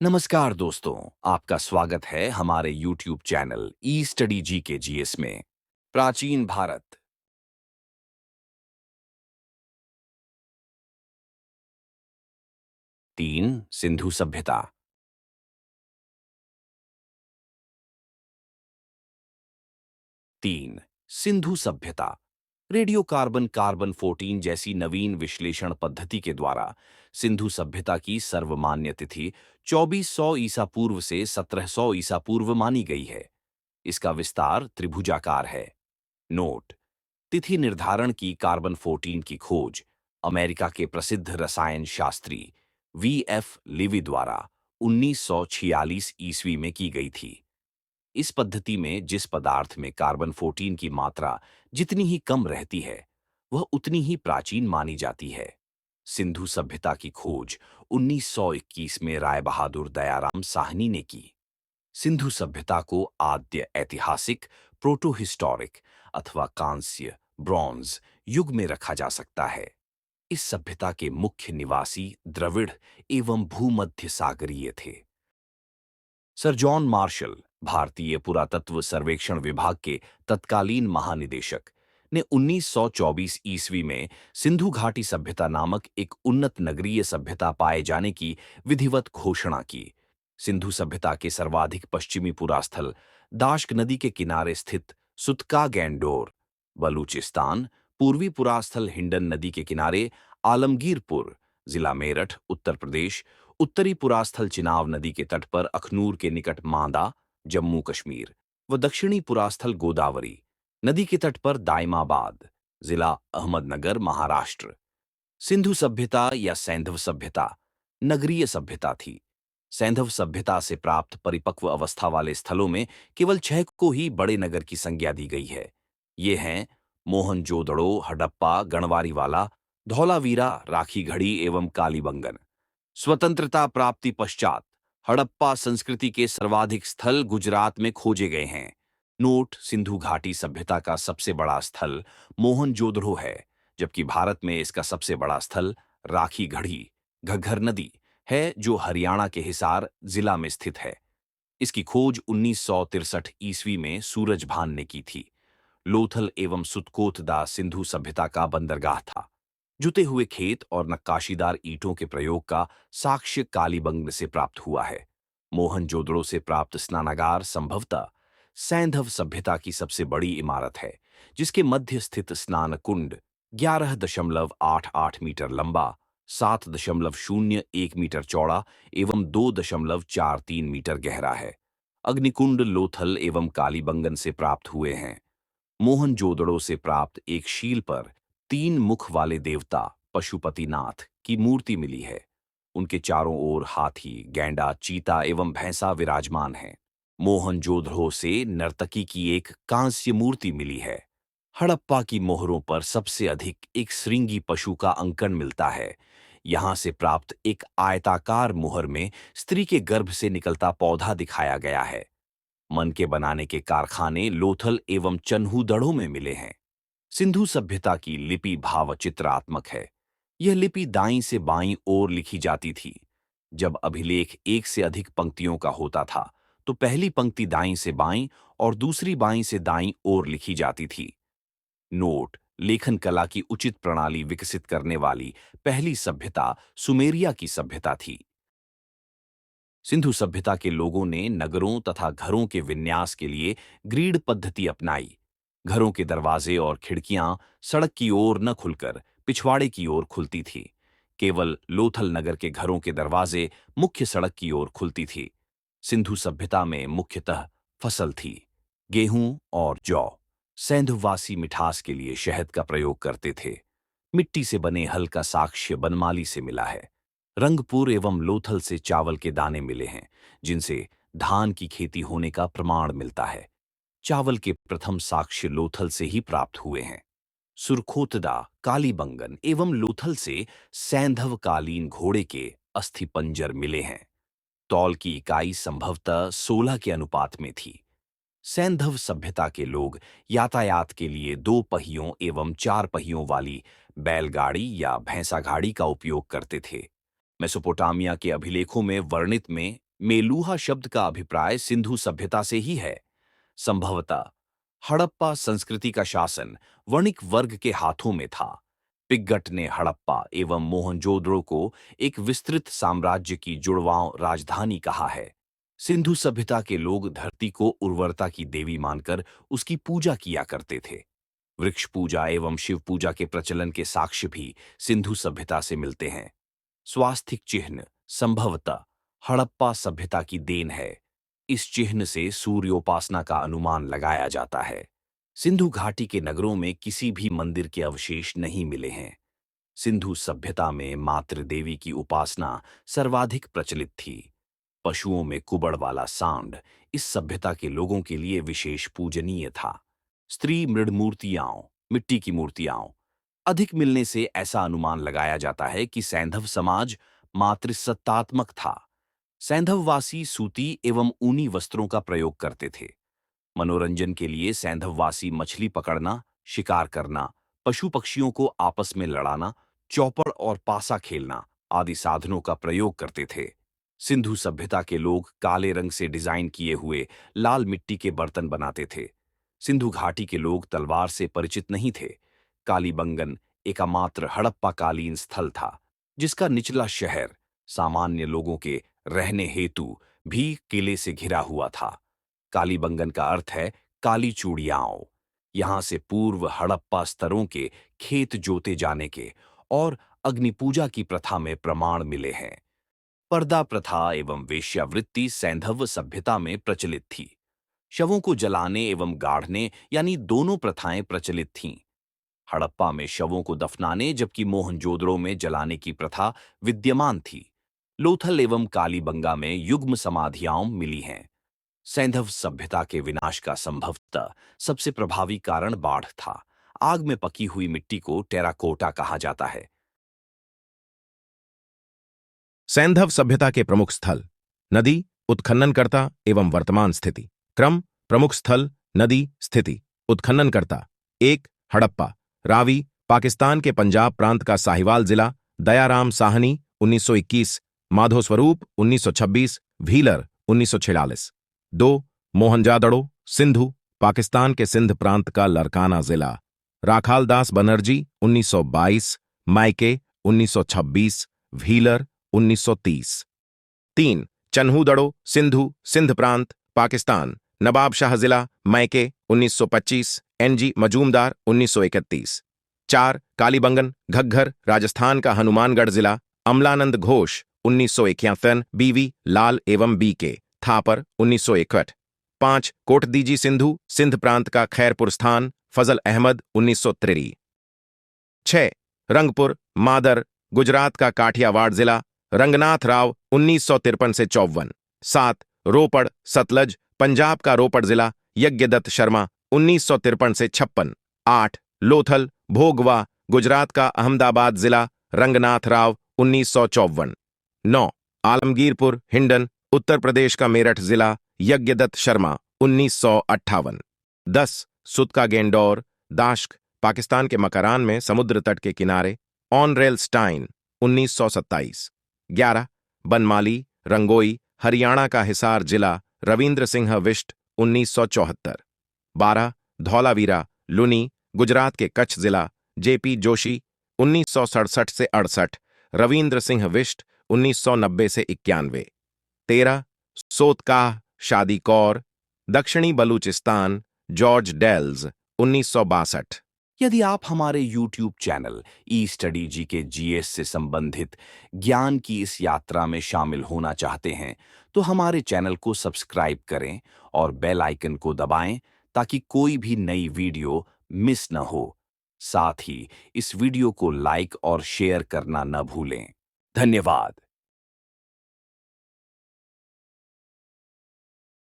नमस्कार दोस्तों, आपका स्वागत है हमारे YouTube चैनल ई स्टडी जी के जीएस में। प्राचीन भारत। 3 सिंधु सभ्यता। 3 सिंधु सभ्यता। रेडियो कार्बन कार्बन 14 जैसी नवीन विश्लेषण पद्धति के द्वारा सिंधु सभ्यता की सर्वमान्य तिथि 2400 ईसा पूर्व से 1700 ईसा पूर्व मानी गई है। इसका विस्तार त्रिभुजाकार है। नोट: तिथि निर्धारण की कार्बन 14 की खोज अमेरिका के प्रसिद्ध रसायन शास्त्री वी.एफ. लिवी द्वारा 1946 ईस्वी में की गई थी। इस पद्धति में जिस पदार्थ में कार्बन 14 की मात्रा जितनी ही कम रहती है, वह उतनी ही प्राचीन मानी जाती है। सिंधु सभ्यता की खोज 1921 में राय बहादुर दयाराम साहनी ने की। सिंधु सभ्यता को आद्य ऐतिहासिक, प्रोटोहिस्टोरिक अथवा कांस्य, ब्रॉन्ज युग में रखा जा सकता है। इस सभ्यता के मुख्य निवासी द्रविड़ एवं भूमध्य सागरीय थे। सर जॉन मार्शल, भारतीय पुरातत्व सर्वेक्षण विभाग के तत्कालीन महानिदेशक, ने 1924 ईस्वी में सिंधु घाटी सभ्यता नामक एक उन्नत नगरीय सभ्यता पाए जाने की विधिवत घोषणा की। सिंधु सभ्यता के सर्वाधिक पश्चिमी पुरास्थल दाश्क नदी के किनारे स्थित सुतका गैंडोर, बलूचिस्तान, पूर्वी पुरास्थल हिंडन नदी के किनारे आलमगीरपुर, जिला मेरठ, उत्तर प्रदेश, उत्तरी पुरास्थल चिनाब नदी के तट पर अखनूर के निकट मांदा, जम्मू कश्मीर, व दक्षिणी पुरास्थल गोदावरी नदी के तट पर दाइमाबाद, जिला अहमदनगर, महाराष्ट्र। सिंधु सभ्यता या सैंधव सभ्यता नगरीय सभ्यता थी। सैंधव सभ्यता से प्राप्त परिपक्व अवस्था वाले स्थलों में केवल 6 को ही बड़े नगर की संज्ञा दी गई है। ये हैं मोहनजोदड़ो, हडप्पा, गढ़वारीवाला, धौलावीरा, राखीगढ़ी एवं कालीबंगन। स्वतंत्रता प्राप्ति पश्चात हड़प्पा संस्कृति के सर्वाधिक स्थल गुजरात में खोजे गए हैं। नोट: सिंधु घाटी सभ्यता का सबसे बड़ा स्थल मोहनजोदड़ो है, जबकि भारत में इसका सबसे बड़ा स्थल राखीगढ़ी, घग्घर नदी है, जो हरियाणा के हिसार जिला में स्थित है। इसकी खोज 1963 ईस्वी में सूरजभान ने की थी। लोथल एवं सुतकोतदा सिंधु सभ्यता का बंदरगाह था। जुते हुए खेत और नक्काशीदार ईंटों के प्रयोग का साक्ष्य कालीबंग से प्राप्त हुआ है। मोहनजोदड़ो से प्राप्त स्नानागार संभवतः सैंधव सभ्यता की सबसे बड़ी इमारत है, जिसके मध्य स्थित स्नान कुंड 11.88 मीटर लंबा, 7.01 मीटर चौड़ा एवं 2.43 मीटर गहरा है। अग्निकुंड लोथल एवं कालीबंगन से प्राप्त हुए हैं। मोहनजोदड़ो से प्राप्त एक शील पर 3 मुख वाले देवता पशुपतिनाथ की मूर्ति मिली है। उनके चारों ओर हाथी, गैंडा, चीता एवं भैंसा विराजमान हैं। मोहनजोदड़ो से नर्तकी की एक कांस्य मूर्ति मिली है। हड़प्पा की मोहरों पर सबसे अधिक एक श्रृंगी पशु का अंकन मिलता है। यहां से प्राप्त एक आयताकार मुहर में स्त्री के गर्भ से निकलता पौधा दिखाया गया है। मन के बनाने के कारखाने लोथल एवं चन्हूदड़ों में मिले हैं। सिंधु सभ्यता की लिपि भावचित्रात्मक है। यह लिपि दाईं से बाईं ओर लिखी जाती थी। जब अभिलेख एक से अधिक पंक्तियों का होता था, तो पहली पंक्ति दाईं से बाईं और दूसरी बाईं से दाईं ओर लिखी जाती थी। नोट: लेखन कला की उचित प्रणाली विकसित करने वाली पहली सभ्यता सुमेरिया की सभ्यता थी। सिंधु सभ्यता के लोगों ने नगरों तथा घरों के विन्यास के लिए ग्रीड पद्धति अपनाई। घरों के दरवाजे और खिड़कियां सड़क की ओर न खुलकर पिछवाड़े की ओर खुलती थी। केवल लोथल नगर के घरों के दरवाजे मुख्य सड़क की ओर खुलती थी। सिंधु सभ्यता में मुख्यतः फसल थी, गेहूं और जौ। सैंधववासी मिठास के लिए शहद का प्रयोग करते थे। मिट्टी से बने हल का साक्ष्य बनमाली से मिला है। रंगपुर एवं लोथल से चावल के दाने मिले हैं, जिनसे धान की खेती होने का प्रमाण मिलता है। चावल के प्रथम साक्ष्य लोथल से ही प्राप्त हुए हैं। सुरखोतदा, कालीबंगन एवं लोथल से सैंधवकालीन घोड़े के अस्थिपंजर मिले हैं। तौल की इकाई संभवतः 16 के अनुपात में थी। सैंधव सभ्यता के लोग यातायात के लिए 2 पहियों एवं 4 पहियों वाली बैलगाड़ी या भैंसा गाड़ी का उपयोग करते थे। मेसोपोटामिया के अभिलेखों में वर्णित में मेलुहा शब्द का अभिप्राय सिंधु सभ्यता से ही है। संभवतः हड़प्पा संस्कृति का शासन वणिक वर्ग के हाथों में था। पिग्गट ने हड़प्पा एवं मोहनजोदड़ो को एक विस्तृत साम्राज्य की जुड़वांव राजधानी कहा है। सिंधु सभ्यता के लोग धरती को उर्वरता की देवी मानकर उसकी पूजा किया करते थे। वृक्ष पूजा एवं शिव पूजा के प्रचलन के साक्ष्य भी सिंधु सभ्यता से मिलते हैं। स्वास्तिक चिन्ह संभवतः हड़प्पा सभ्यता की देन है। इस चिन्ह से सूर्योपासना का अनुमान लगाया जाता है। सिंधु घाटी के नगरों में किसी भी मंदिर के अवशेष नहीं मिले हैं। सिंधु सभ्यता में मातृ देवी की उपासना सर्वाधिक प्रचलित थी। पशुओं में कुबड़ वाला सांड इस सभ्यता के लोगों के लिए विशेष पूजनीय था। स्त्री मृड मूर्तियां, मिट्टी की मूर्तियां अधिक मिलने से ऐसा अनुमान लगाया जाता है कि सैंधव समाज मातृसत्तात्मक था। सैंधववासी सूती एवं ऊनी वस्त्रों का प्रयोग करते थे। मनोरंजन के लिए सैंधववासी मछली पकड़ना, शिकार करना, पशु पक्षियों को आपस में लड़ाना, चौपड़ और पासा खेलना आदि साधनों का प्रयोग करते थे। सिंधु सभ्यता के लोग काले रंग से डिजाइन किए हुए लाल मिट्टी के बर्तन बनाते थे। सिंधु घाटी के लोग तलवार से परिचित नहीं थे। कालीबंगन एकमात्र हड़प्पाकालीन स्थल था जिसका निचला शहर सामान्य लोगों के रहने हेतु भी किले से घिरा हुआ था। कालीबंगन का अर्थ है काली चूड़ियाओं। यहां से पूर्व हड़प्पा स्तरों के खेत जोते जाने के और अग्निपूजा की प्रथा में प्रमाण मिले हैं। पर्दा प्रथा एवं वेश्यावृत्ति सैंधव सभ्यता में प्रचलित थी। शवों को जलाने एवं गाड़ने यानी दोनों प्रथाएं प्रचलित थीं। हड़प्पा में शवों को दफनाने जबकि मोहनजोदड़ो में जलाने की प्रथा विद्यमान थी। लोथल एवं कालीबंगा में युग्म समाधियां मिली हैं। सैंधव सभ्यता के विनाश का संभवतः सबसे प्रभावी कारण बाढ़ था। आग में पकी हुई मिट्टी को टेराकोटा कहा जाता है। सैंधव सभ्यता के प्रमुख स्थल। नदी, उत्खननकर्ता एवं वर्तमान स्थिति। क्रम, प्रमुख स्थल, नदी, स्थिति। उत्खननकर्ता। 1. हड़प्पा। रावी, पाकिस्तान के पंजाब प्रांत का साहिवाल जिला। दयाराम साहनी 1921, माधो स्वरूप 1926, व्हीलर 1946। 2. मोहनजादड़ो, सिंधु, पाकिस्तान के सिंध प्रांत का लरकाना जिला। राखालदास बनर्जी 1922, मायके 1926, व्हीलर 1930। 3. चन्हूदड़ो, सिंधु, सिंध प्रांत, पाकिस्तान, नवाब शाह जिला, मायके 1925, एनजी मजूमदार 1931। 4. कालीबंगन, घग्घर, राजस्थान का हनुमानगढ़ जिला, अमलानंद घोष 1951, बीवी लाल एवं बीके, थापर 1961। 5. कोटदीजी सिंधु, सिंध प्रांत का खैरपुर स्थान, फजल अहमद 1963। 6. रंगपुर, मादर, गुजरात का काठियावाड़ जिला, रंगनाथ राव 1953 से 54। 7. रोपड़, सतलज, पंजाब का रोपड़ जिला, यज्ञदत्त शर्मा 1953 से 56। 8. लोथल, भोगवा, गुजरात का अहमदाबाद जिला, रंगनाथ राव 1954। 9. आलमगीरपुर, हिंडन, उत्तर प्रदेश का मेरठ जिला, यज्ञदत्त शर्मा 1958। 10. सुतका गेंडोर, दाश्क, पाकिस्तान के मकरान में समुद्र तट के किनारे, ऑनरेल स्टाइन 1927। 11. बनमाली, रंगोई, हरियाणा का हिसार जिला, रविंद्र सिंह विष्ट 1974। 12. धौलावीरा, लुनी, गुजरात के कच्छ जिला, जेपी जोशी 1967 से 68, रविंद्र सिंह विष्ट 1990 से 91। 13. सोतकाह, शादी कौर, दक्षिणी बलूचिस्तान, जॉर्ज डेल्स 1962। यदि आप हमारे YouTube चैनल ई स्टडी जी के जीएस से संबंधित ज्ञान की इस यात्रा में शामिल होना चाहते हैं तो हमारे चैनल को सब्सक्राइब करें और बेल आइकन को दबाएं ताकि कोई भी नई वीडियो मिस न हो। साथ ही इस वीडियो को लाइक और शेयर करना न भूलें। धन्यवाद।